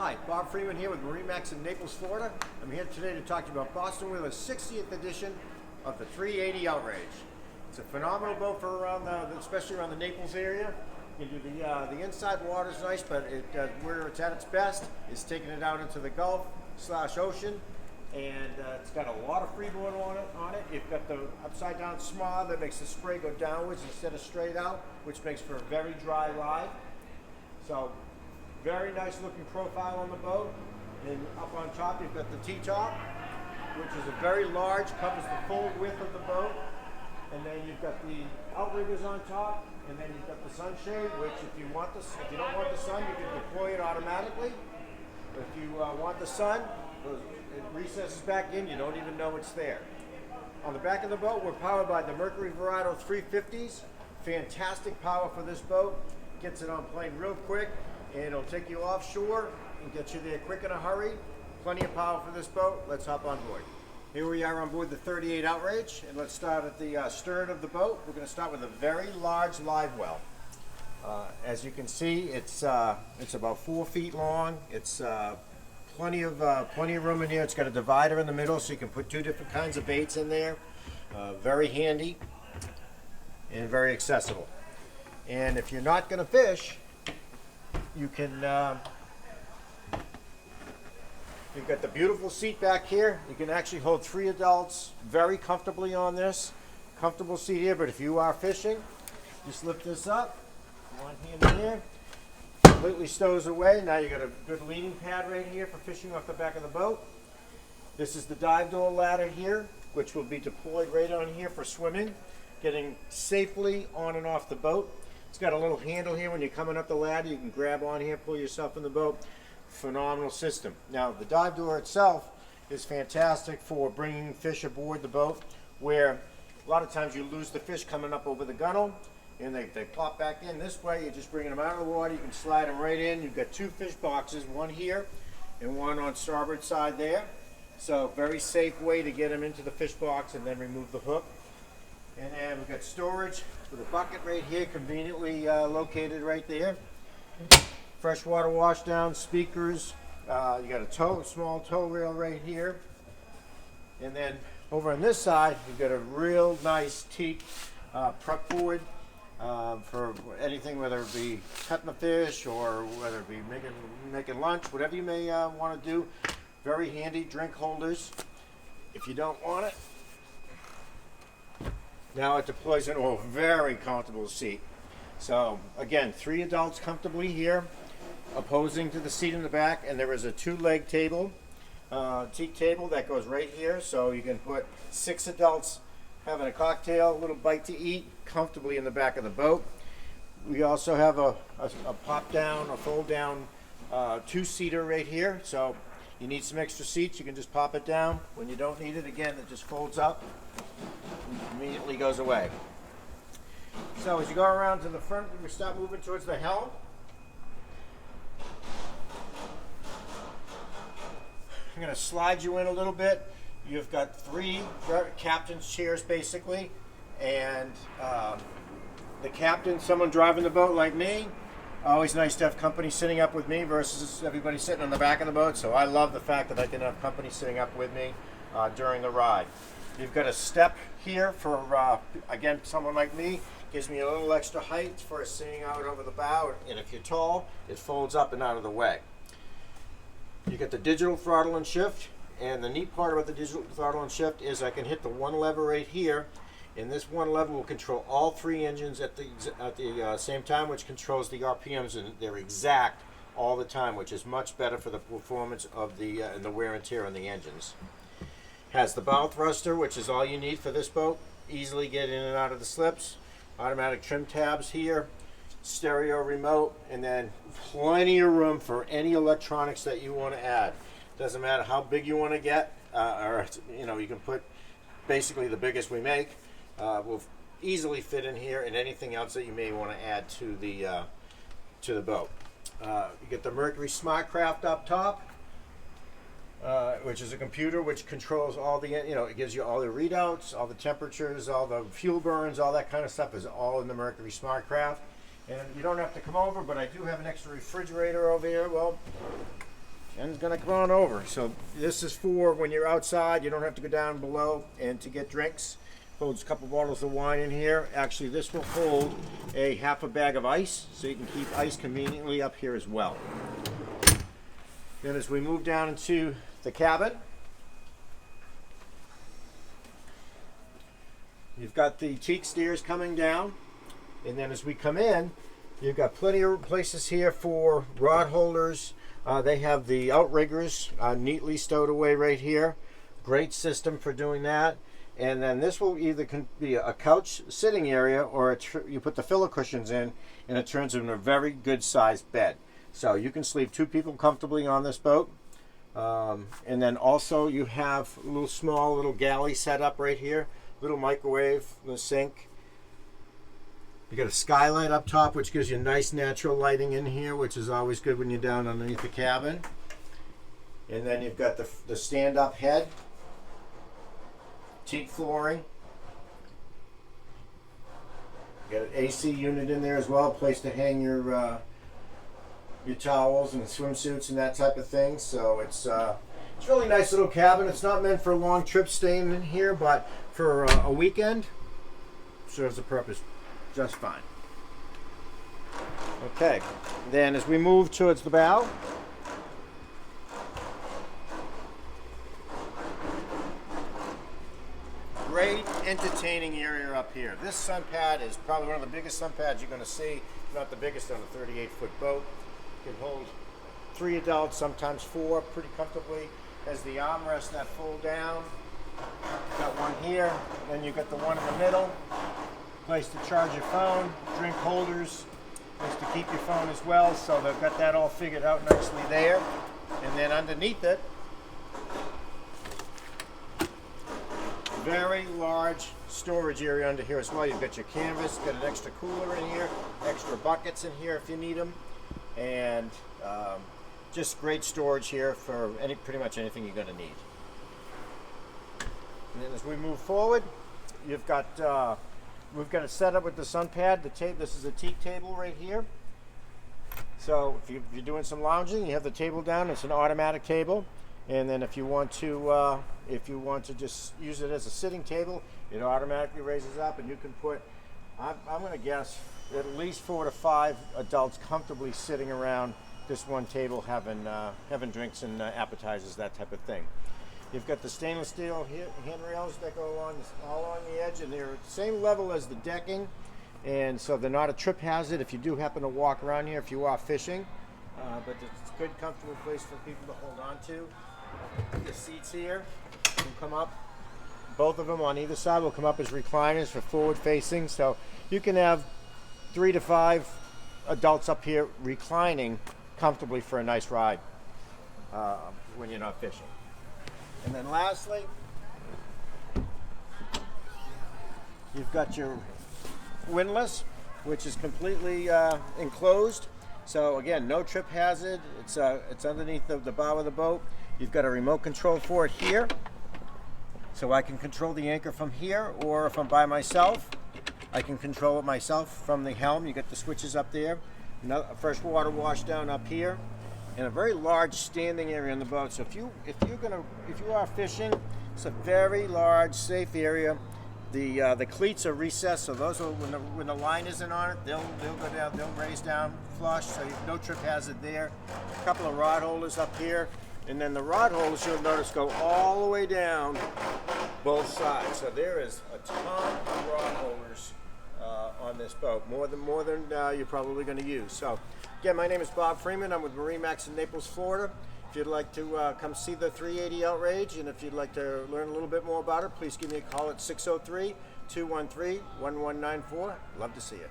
Hi, Bob Freeman here with MarineMax in Naples, Florida. I'm here today to talk to you about Boston Whaler's 60th edition of the 380 Outrage. It's a phenomenal boat for around especially around the Naples area. You can do the inside water's nice, but where it's at its best is taking it out into the Gulf / ocean, and it's got a lot of freeboard on it. You've got the upside down smog that makes the spray go downwards instead of straight out, which makes for a very dry ride. So, very nice looking profile on the boat. And up on top you've got the T-top, which is a very large, covers the full width of the boat. And then you've got the outriggers on top, and then you've got the sunshade, which if you don't want the sun, you can deploy it automatically. But if you want the sun, it recesses back in, you don't even know it's there. On the back of the boat, we're powered by the Mercury Verado 350s. Fantastic power for this boat. Gets it on plane real quick, and it'll take you offshore and get you there quick in a hurry. Plenty of power for this boat. Let's hop on board. Here we are on board the 38 Outrage, and let's start at the stern of the boat. We're going to start with a very large live well. As you can see, it's about 4 feet long. It's plenty of room in here. It's got a divider in the middle, so you can put 2 different kinds of baits in there. Very handy and very accessible. And if you're not going to fish, you can, you've got the beautiful seat back here. You can actually hold 3 adults very comfortably on this. Comfortable seat here, but if you are fishing, just lift this up, one hand in here, completely stows away. Now you got a good leaning pad right here for fishing off the back of the boat. This is the dive door ladder here, which will be deployed right on here for swimming, getting safely on and off the boat. It's got a little handle here. When you're coming up the ladder, you can grab on here, pull yourself in the boat. Phenomenal system. Now, the dive door itself is fantastic for bringing fish aboard the boat, where a lot of times you lose the fish coming up over the gunnel, and they pop back in. This way, you're just bringing them out of the water. You can slide them right in. You've got 2 fish boxes, one here and one on starboard side there. So, very safe way to get them into the fish box and then remove the hook. And then we've got storage with a bucket right here, conveniently located right there. Freshwater wash down, speakers. You got a small tow rail right here. And then over on this side, you've got a real nice teak prep board for anything, whether it be cutting the fish or whether it be making lunch, whatever you may want to do. Very handy drink holders if you don't want it. Now it deploys into a very comfortable seat. So again, 3 adults comfortably here, opposing to the seat in the back, and there is a 2-leg table, teak table that goes right here, so you can put 6 adults having a cocktail, a little bite to eat, comfortably in the back of the boat. We also have a pop down, a fold down 2-seater right here, so you need some extra seats, you can just pop it down. When you don't need it, again, it just folds up. Immediately goes away. So as you go around to the front, we start moving towards the helm. I'm going to slide you in a little bit. You've got 3 captain's chairs basically, and the captain, someone driving the boat like me. Always nice to have company sitting up with me versus everybody sitting on the back of the boat. So I love the fact that I can have company sitting up with me during the ride. You've got a step here for, again, someone like me. Gives me a little extra height for sitting out over the bow, and if you're tall, it folds up and out of the way. You get the digital throttle and shift, and the neat part about the digital throttle and shift is I can hit the one lever right here, and this one lever will control all 3 engines at the same time, which controls the RPMs, and they're exact all the time, which is much better for the performance of the wear and tear on the engines. Has the bow thruster, which is all you need for this boat. Easily get in and out of the slips. Automatic trim tabs here, stereo remote, and then plenty of room for any electronics that you want to add. Doesn't matter how big you want to get, or you can put basically the biggest we make. Will easily fit in here, and anything else that you may want to add to the boat. You get the Mercury Smartcraft up top. Which is a computer which controls all the, it gives you all the readouts, all the temperatures, all the fuel burns, all that kind of stuff is all in the Mercury Smartcraft. And you don't have to come over, but I do have an extra refrigerator over here. Well, and it's gonna come on over. So this is for when you're outside, you don't have to go down below and to get drinks. Holds a couple bottles of wine in here. Actually, this will hold a half a bag of ice, so you can keep ice conveniently up here as well. Then as we move down into the cabin, you've got the teak steers coming down, and then as we come in, you've got plenty of places here for rod holders. They have the outriggers neatly stowed away right here. Great system for doing that. And then this will either be a couch sitting area, or you put the filler cushions in, and it turns into a very good sized bed. So you can sleep 2 people comfortably on this boat. And then also you have a little small little galley set up right here. Little microwave, little sink. You got a skylight up top, which gives you nice natural lighting in here, which is always good when you're down underneath the cabin. And then you've got the stand-up head, teak flooring. You got an AC unit in there as well, a place to hang your towels and swimsuits and that type of thing. So it's a really nice little cabin. It's not meant for a long trip staying in here, but for a weekend, serves the purpose just fine. Okay, then as we move towards the bow, great entertaining area up here. This sun pad is probably one of the biggest sun pads you're going to see, if not the biggest on a 38-foot boat. It can hold 3 adults, sometimes 4, pretty comfortably. Has the armrests that fold down. Got one here, then you've got the one in the middle. Place to charge your phone, drink holders, place to keep your phone as well. So they've got that all figured out nicely there. And then underneath it, very large storage area under here as well. You've got your canvas, got an extra cooler in here, extra buckets in here if you need them, and just great storage here for pretty much anything you're going to need. And then as we move forward, you've got we've got it set up with the sun pad. This is a teak table right here. So if you're doing some lounging, you have the table down. It's an automatic table, and then if you want to just use it as a sitting table, it automatically raises up, and you can put, I'm going to guess, at least 4 to 5 adults comfortably sitting around this one table having drinks and appetizers, that type of thing. You've got the stainless steel handrails that go all along the edge, and they're the same level as the decking, and so they're not a trip hazard if you do happen to walk around here if you are fishing. But it's a good, comfortable place for people to hold on to. The seats here will come up. Both of them on either side will come up as recliners for forward facing, so you can have 3 to 5 adults up here reclining comfortably for a nice ride when you're not fishing. And then lastly, you've got your windlass, which is completely enclosed. So again, no trip hazard. It's underneath the bow of the boat. You've got a remote control for it here, so I can control the anchor from here, or if I'm by myself, I can control it myself from the helm. You got the switches up there. A fresh water wash down up here, and a very large standing area on the boat. So if you are fishing, it's a very large, safe area. The cleats are recessed, so those will, when the line isn't on it, they'll go down, they'll raise down flush, so you've no trip hazard there. A couple of rod holders up here, and then the rod holders, you'll notice, go all the way down both sides. So there is a ton of rod holders on this boat, more than you're probably going to use. So again, my name is Bob Freeman. I'm with MarineMax in Naples, Florida. If you'd like to come see the 380 Outrage, and if you'd like to learn a little bit more about it, please give me a call at 603-213-1194. Love to see you.